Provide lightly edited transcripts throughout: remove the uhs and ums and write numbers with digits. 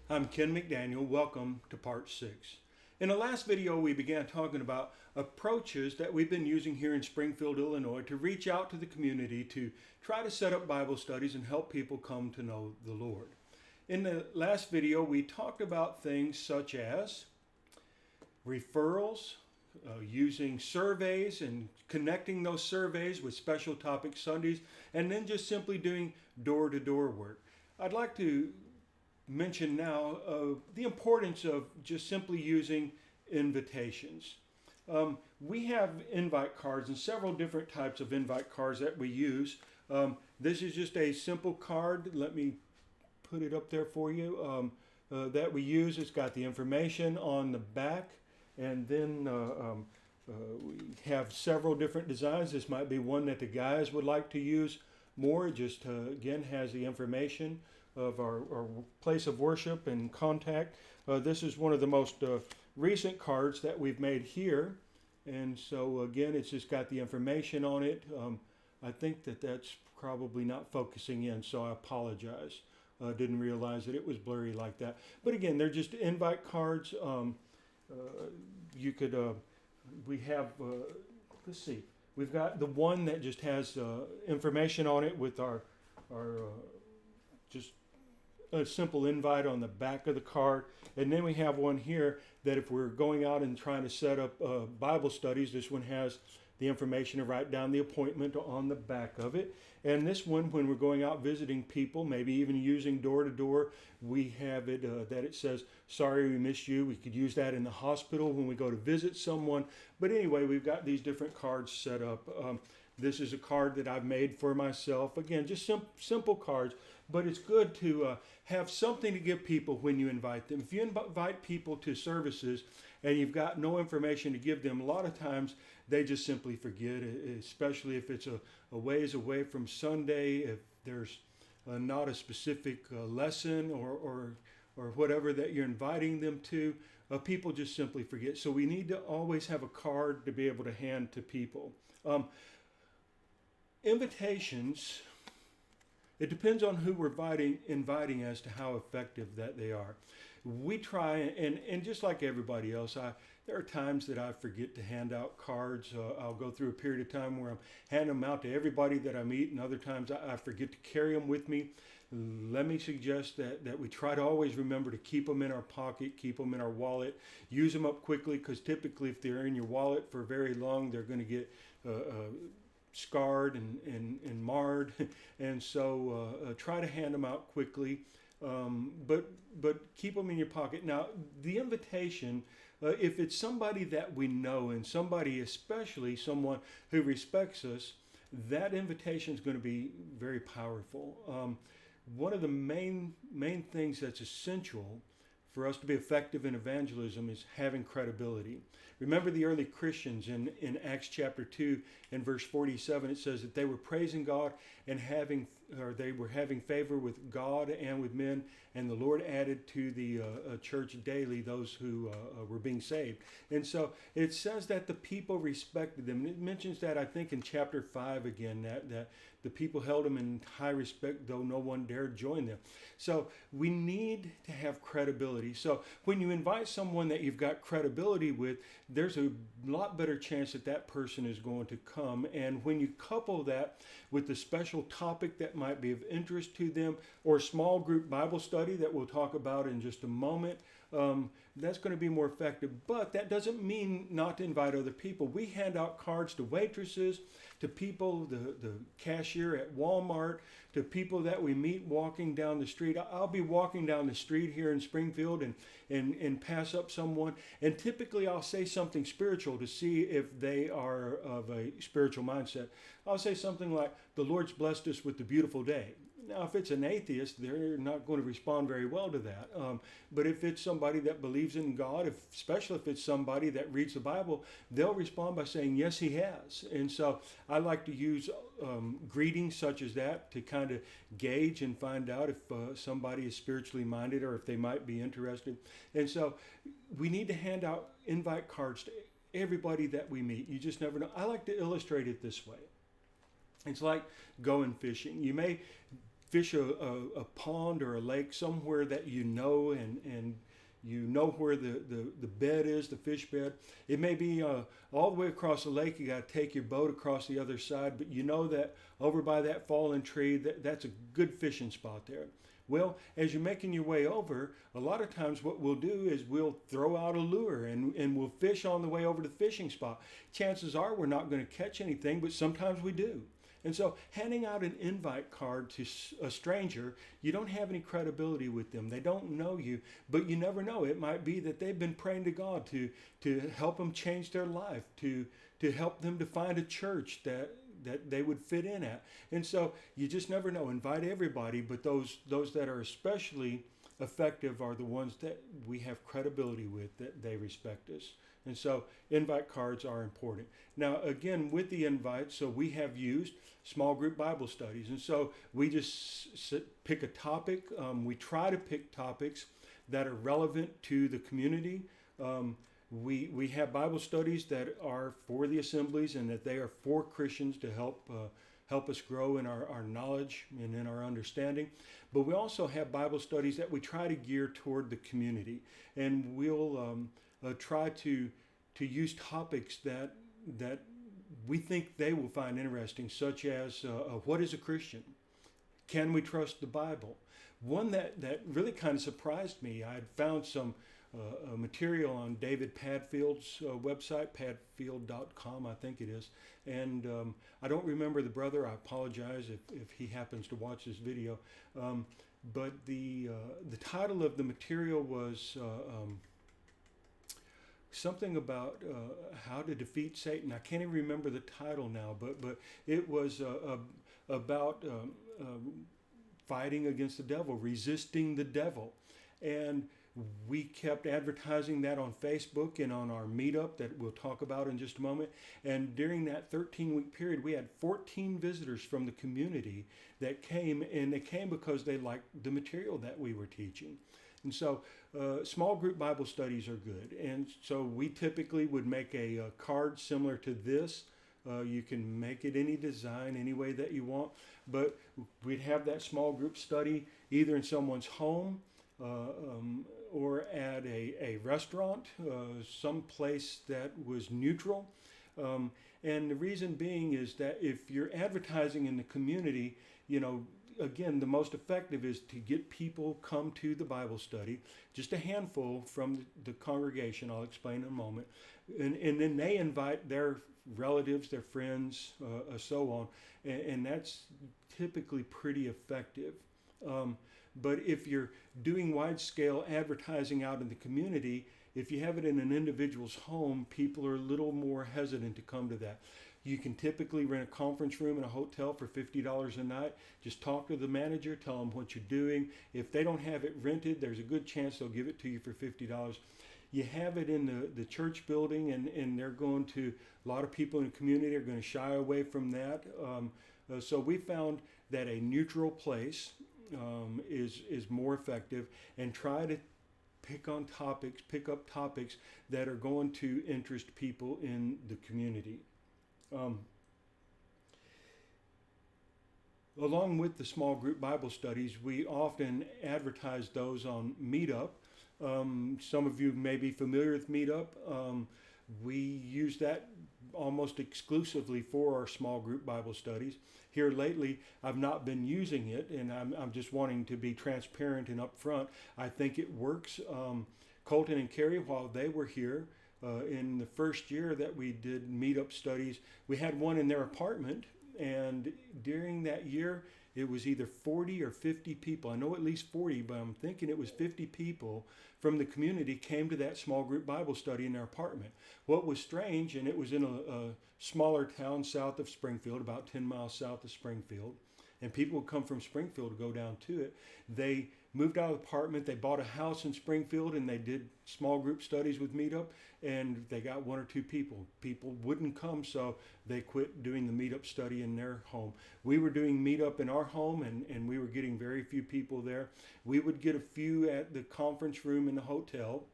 I'm Ken McDaniel. Welcome to part 6. In the last video, we began talking about approaches that we've been using here in Springfield, Illinois to reach out to the community to try to set up Bible studies and help people come to know the Lord. In the last video, we talked about things such as referrals, using surveys and connecting those surveys with special topic Sundays, and then just simply doing door-to-door work. I'd like to mention now the importance of just simply using invitations. We have invite cards and several different types of invite cards that we use. This is just a simple card. Let me put it up there for you. That we use. It's got the information on the back, and then we have several different designs. This might be one that the guys would like to use more. It just again has the information of our place of worship and contact. This is one of the most recent cards that we've made here, and so again it's just got the information on it. I think that's probably not focusing in, so I apologize. Didn't realize that it was blurry like that. But again, they're just invite cards. You could, we have, let's see, we've got the one that just has information on it with our just a simple invite on the back of the card. And then we have one here that if we're going out and trying to set up Bible studies, this one has the information to write down the appointment on the back of it. And this one, when we're going out visiting people, maybe even using door-to-door, we have it that it says, sorry we missed you. We could use that in the hospital when we go to visit someone. But anyway, we've got these different cards set up. This is a card that I've made for myself. Again, just simple cards, but it's good to have something to give people when you invite them. If you invite people to services and you've got no information to give them, a lot of times they just simply forget, especially if it's a ways away from Sunday, if there's not a specific lesson or whatever that you're inviting them to. People just simply forget. So we need to always have a card to be able to hand to people. Invitations, it depends on who we're inviting as to how effective that they are. We try, and just like everybody else, there are times that I forget to hand out cards. I'll go through a period of time where I'm handing them out to everybody that I meet, and other times I forget to carry them with me. Let me suggest that we try to always remember to keep them in our pocket, keep them in our wallet, use them up quickly, because typically if they're in your wallet for very long, they're going to get scarred and marred, and so try to hand them out quickly, but keep them in your pocket. Now, the invitation, if it's somebody that we know, and somebody, especially someone who respects us, that invitation is going to be very powerful. One of the main things that's essential for us to be effective in evangelism is having credibility. Remember the early Christians in Acts chapter 2 and verse 47, it says that they were praising God and they were having favor with God and with men, and the Lord added to the church daily those who were being saved. And so it says that the people respected them. It mentions that, I think, in chapter 5 again, that the people held them in high respect, though no one dared join them. So we need to have credibility. So when you invite someone that you've got credibility with, there's a lot better chance that that person is going to come. And when you couple that with the special topic that might be of interest to them, or small group Bible study that we'll talk about in just a moment, that's going to be more effective. But that doesn't mean not to invite other people. We hand out cards to waitresses, to people, the cashier at Walmart, to people that we meet walking down the street. I'll be walking down the street here in Springfield and pass up someone, and typically I'll say something spiritual to see if they are of a spiritual mindset. I'll say something like, the Lord's blessed us with the beautiful day. Now, if it's an atheist, they're not going to respond very well to that. But if it's somebody that believes in God, especially if it's somebody that reads the Bible, they'll respond by saying, yes, he has. And so I like to use greetings such as that to kind of gauge and find out if somebody is spiritually minded or if they might be interested. And so we need to hand out invite cards to everybody that we meet. You just never know. I like to illustrate it this way. It's like going fishing. You may fish a pond or a lake somewhere that you know, and you know where the bed is, the fish bed. It may be all the way across the lake. You got to take your boat across the other side, but you know that over by that fallen tree, that's a good fishing spot there. Well, as you're making your way over, a lot of times what we'll do is we'll throw out a lure and we'll fish on the way over to the fishing spot. Chances are we're not going to catch anything, but sometimes we do. And so handing out an invite card to a stranger, you don't have any credibility with them. They don't know you, but you never know. It might be that they've been praying to God to help them change their life, to help them to find a church that they would fit in at. And so you just never know. Invite everybody, but those that are especially effective are the ones that we have credibility with, that they respect us. And so invite cards are important. Now, again, with the invite, so we have used small group Bible studies. And so we just pick a topic. We try to pick topics that are relevant to the community. We have Bible studies that are for the assemblies and that they are for Christians to help us grow in our knowledge and in our understanding. But we also have Bible studies that we try to gear toward the community. And we'll try to use topics that we think they will find interesting, such as what is a Christian? Can we trust the Bible? One that really kind of surprised me, I had found some material on David Padfield's website, padfield.com, I think it is. And I don't remember the brother. I apologize if he happens to watch this video. But the title of the material was something about how to defeat Satan. I can't even remember the title now, but it was about fighting against the devil, resisting the devil. And we kept advertising that on Facebook and on our meetup that we'll talk about in just a moment. And during that 13-week period, we had 14 visitors from the community that came, and they came because they liked the material that we were teaching. And so small group Bible studies are good. And so we typically would make a card similar to this. You can make it any design, any way that you want. But we'd have that small group study either in someone's home or at a restaurant, some place that was neutral. And the reason being is that if you're advertising in the community, again, the most effective is to get people come to the Bible study, just a handful from the congregation. I'll explain in a moment. And then they invite their relatives, their friends, so on. And that's typically pretty effective. But if you're doing wide-scale advertising out in the community, if you have it in an individual's home, people are a little more hesitant to come to that. You can typically rent a conference room in a hotel for $50 a night. Just talk to the manager, tell them what you're doing. If they don't have it rented, there's a good chance they'll give it to you for $50. You have it in the church building, and they're going to, a lot of people in the community are going to shy away from that. So we found that a neutral place is more effective, and try to pick up topics that are going to interest people in the community. Along with the small group Bible studies, we often advertise those on Meetup. Some of you may be familiar with Meetup. We use that almost exclusively for our small group Bible studies. Here lately, I've not been using it, and I'm just wanting to be transparent and upfront. I think it works. Colton and Carrie, while they were here, in the first year that we did meetup studies, we had one in their apartment, and during that year, it was either 40 or 50 people. I know at least 40, but I'm thinking it was 50 people from the community came to that small group Bible study in their apartment. What was strange, and it was in a smaller town south of Springfield, about 10 miles south of Springfield, and people would come from Springfield to go down to it. They moved out of the apartment, they bought a house in Springfield, and they did small group studies with Meetup, and they got one or two people. People wouldn't come, so they quit doing the Meetup study in their home. We were doing Meetup in our home, and we were getting very few people there. We would get a few at the conference room in the hotel.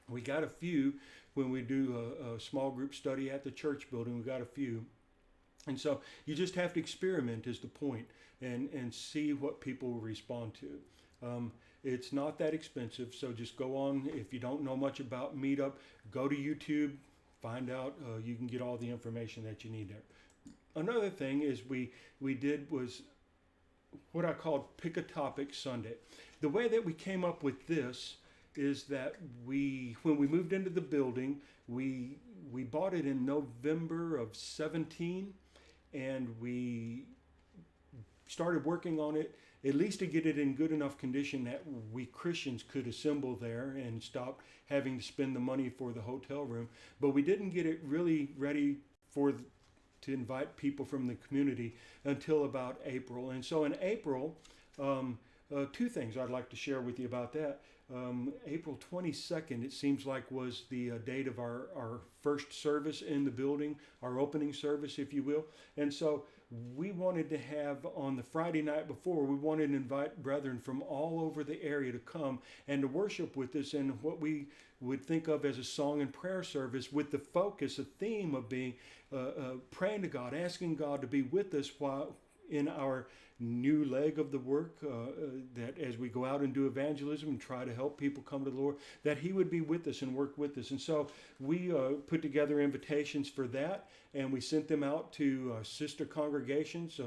We got a few when we do a small group study at the church building. We got a few. And so you just have to experiment is the point, and see what people will respond to. It's not that expensive, so just go on. If you don't know much about Meetup, go to YouTube, find out. You can get all the information that you need there. Another thing is we did was what I called Pick a Topic Sunday. The way that we came up with this is that when we moved into the building, we bought it in November of 17, and we started working on it at least to get it in good enough condition that we Christians could assemble there and stop having to spend the money for the hotel room. But we didn't get it really ready to invite people from the community until about April. And so in April, two things I'd like to share with you about that. April 22nd, it seems like, was the date of our first service in the building, our opening service, if you will. And so we wanted to have, on the Friday night before, we wanted to invite brethren from all over the area to come and to worship with us in what we would think of as a song and prayer service, with the focus, a theme of being praying to God, asking God to be with us while in our new leg of the work, that as we go out and do evangelism and try to help people come to the Lord, that He would be with us and work with us. And so we put together invitations for that, and we sent them out to sister congregations,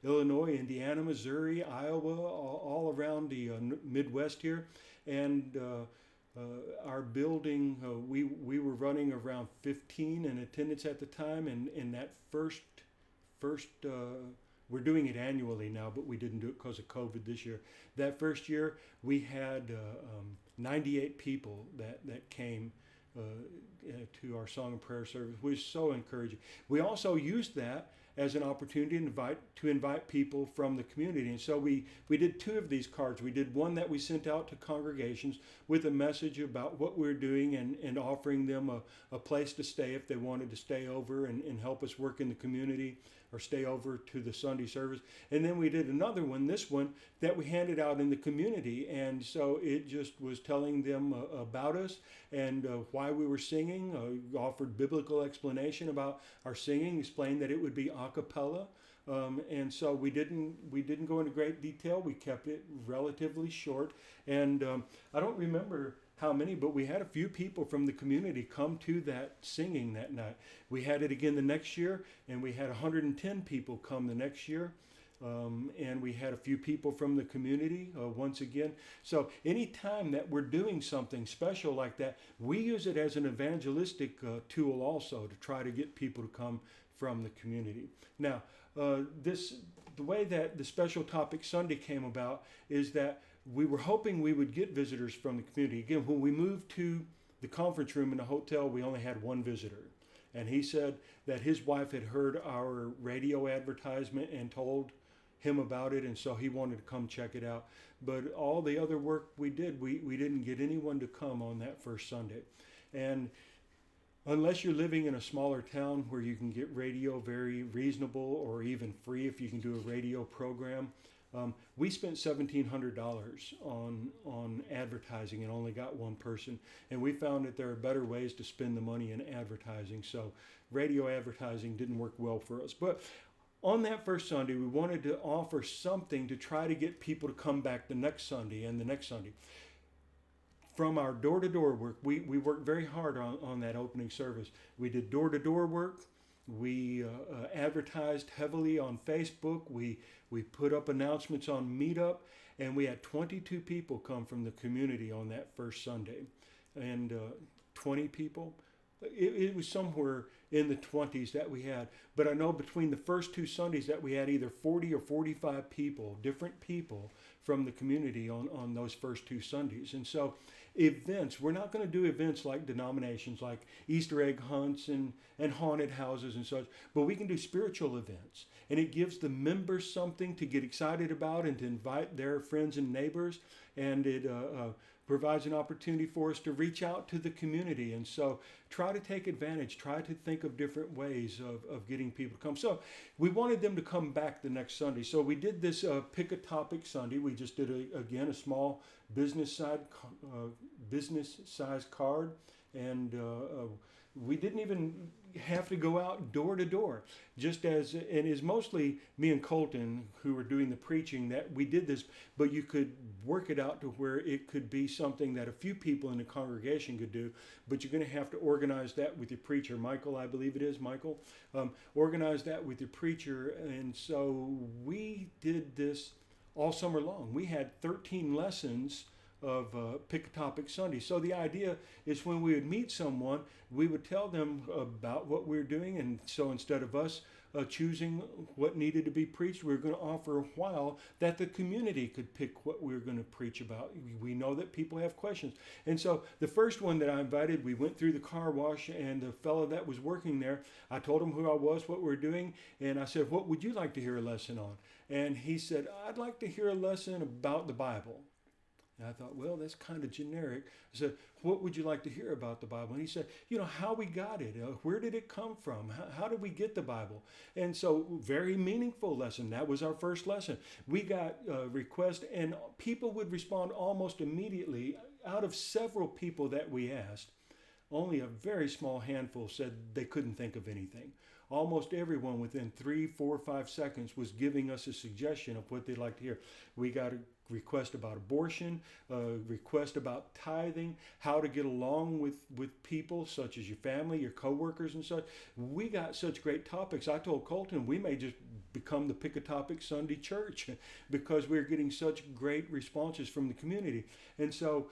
Illinois, Indiana, Missouri, Iowa, all around the Midwest here. And our building, we were running around 15 in attendance at the time, and in that first we're doing it annually now, but we didn't do it because of COVID this year. That first year, we had 98 people that came to our song and prayer service. It was so encouraging. We also used that as an opportunity to invite people from the community. And so we did two of these cards. We did one that we sent out to congregations with a message about what we're doing, and offering them a place to stay if they wanted to stay over and help us work in the community, or stay over to the Sunday service. And then we did another one, this one, that we handed out in the community. And so it just was telling them about us and why we were singing, offered biblical explanation about our singing, explained that it would be a cappella. And so we didn't go into great detail. We kept it relatively short. And I don't remember how many, but we had a few people from the community come to that singing that night. We had it again the next year, and we had 110 people come the next year. And we had a few people from the community once again. So anytime that we're doing something special like that, we use it as an evangelistic tool also, to try to get people to come from the community. Now, the way that the Special Topic Sunday came about is that we were hoping we would get visitors from the community. Again, when we moved to the conference room in the hotel, we only had one visitor. And he said that his wife had heard our radio advertisement and told him about it, and so he wanted to come check it out. But all the other work we did, we didn't get anyone to come on that first Sunday. And unless you're living in a smaller town where you can get radio very reasonable or even free if you can do a radio program, we spent $1,700 on advertising and only got one person. And we found that there are better ways to spend the money in advertising. So radio advertising didn't work well for us. But on that first Sunday, we wanted to offer something to try to get people to come back the next Sunday and the next Sunday. From our door-to-door work, we worked very hard on that opening service. We did door-to-door work. We advertised heavily on Facebook. We put up announcements on Meetup, and we had 22 people come from the community on that first Sunday. And 20 people, it was somewhere in the 20s that we had. But I know between the first two Sundays that we had either 40 or 45 people, different people from the community on those first two Sundays. And so events, we're not going to do events like denominations, like Easter egg hunts and haunted houses and such, but we can do spiritual events. And it gives the members something to get excited about and to invite their friends and neighbors. And it provides an opportunity for us to reach out to the community. And so try to take advantage, try to think of different ways of getting people to come. So we wanted them to come back the next Sunday. So we did this Pick a Topic Sunday. We just did, again, a small business size card. And we didn't even have to go out door to door. Just as, and it's mostly me and Colton who were doing the preaching that we did this, but you could work it out to where it could be something that a few people in the congregation could do, but you're going to have to organize that with your preacher. Michael, I believe it is, Michael. Organize that with your preacher. And so we did this all summer long. We had 13 lessons of Pick a Topic Sunday. So the idea is when we would meet someone, we would tell them about what we're doing. And so instead of us choosing what needed to be preached, we were going to offer a while that the community could pick what we were going to preach about. We know that people have questions. And so the first one that I invited, we went through the car wash, and the fellow that was working there, I told him who I was, what we're doing, and I said, what would you like to hear a lesson on? And he said, I'd like to hear a lesson about the Bible. And I thought, well, that's kind of generic. I said, what would you like to hear about the Bible? And he said, how we got it. Where did it come from? How did we get the Bible? And so, very meaningful lesson. That was our first lesson. We got requests, and people would respond almost immediately. Out of several people that we asked, only a very small handful said they couldn't think of anything. Almost everyone within 3, 4, 5 seconds was giving us a suggestion of what they'd like to hear. We got a request about abortion, a request about tithing, how to get along with people such as your family, your coworkers and such. We got such great topics. I told Colton we may just become the Pick a Topic Sunday church because we're getting such great responses from the community. And so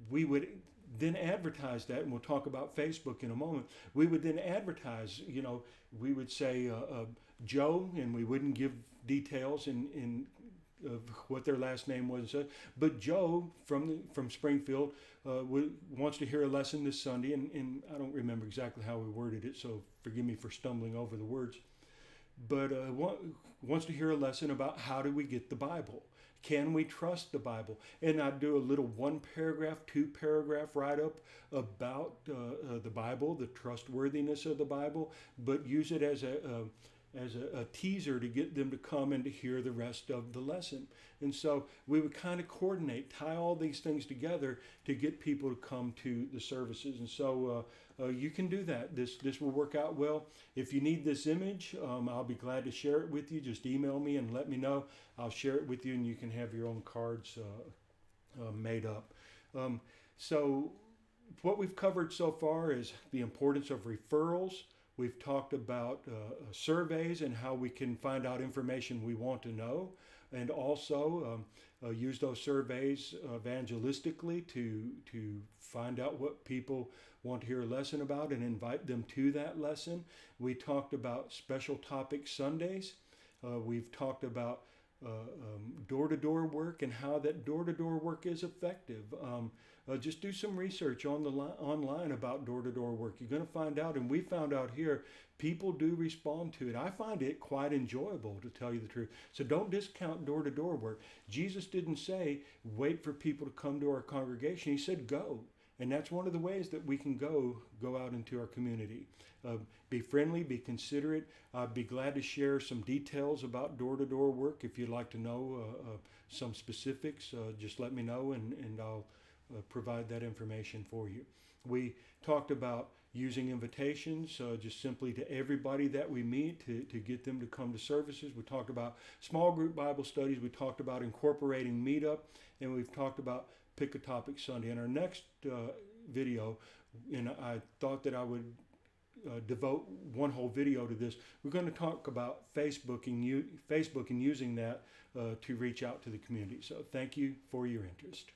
we would then advertise that, and we'll talk about Facebook in a moment. We would then advertise, we would say Joe, and we wouldn't give details in of what their last name was, but Joe from Springfield wants to hear a lesson this Sunday, and I don't remember exactly how we worded it, so forgive me for stumbling over the words, but wants to hear a lesson about how do we get the Bible. Can we trust the Bible? And I do a little 1-paragraph, 2-paragraph write-up about the Bible, the trustworthiness of the Bible, but use it as a teaser to get them to come and to hear the rest of the lesson. And so we would kind of coordinate, tie all these things together to get people to come to the services. And so you can do that. This will work out well. If you need this image, I'll be glad to share it with you. Just email me and let me know. I'll share it with you, and you can have your own cards made up. So what we've covered so far is the importance of referrals. We've talked about surveys and how we can find out information we want to know, and also use those surveys evangelistically to find out what people want to hear a lesson about and invite them to that lesson. We talked about special topic Sundays. We've talked about door-to-door work and how that door-to-door work is effective. Just do some research online about door-to-door work. You're going to find out, and we found out here, people do respond to it. I find it quite enjoyable, to tell you the truth. So don't discount door-to-door work. Jesus didn't say, wait for people to come to our congregation. He said, go. And that's one of the ways that we can go out into our community. Be friendly, be considerate. I'd be glad to share some details about door-to-door work. If you'd like to know some specifics, just let me know, and I'll provide that information for you. We talked about using invitations just simply to everybody that we meet to get them to come to services. We talked about small group Bible studies. We talked about incorporating meetup, and we've talked about Pick a Topic Sunday. In our next video, and I thought that I would devote one whole video to this, we're going to talk about Facebook and using that to reach out to the community. So thank you for your interest.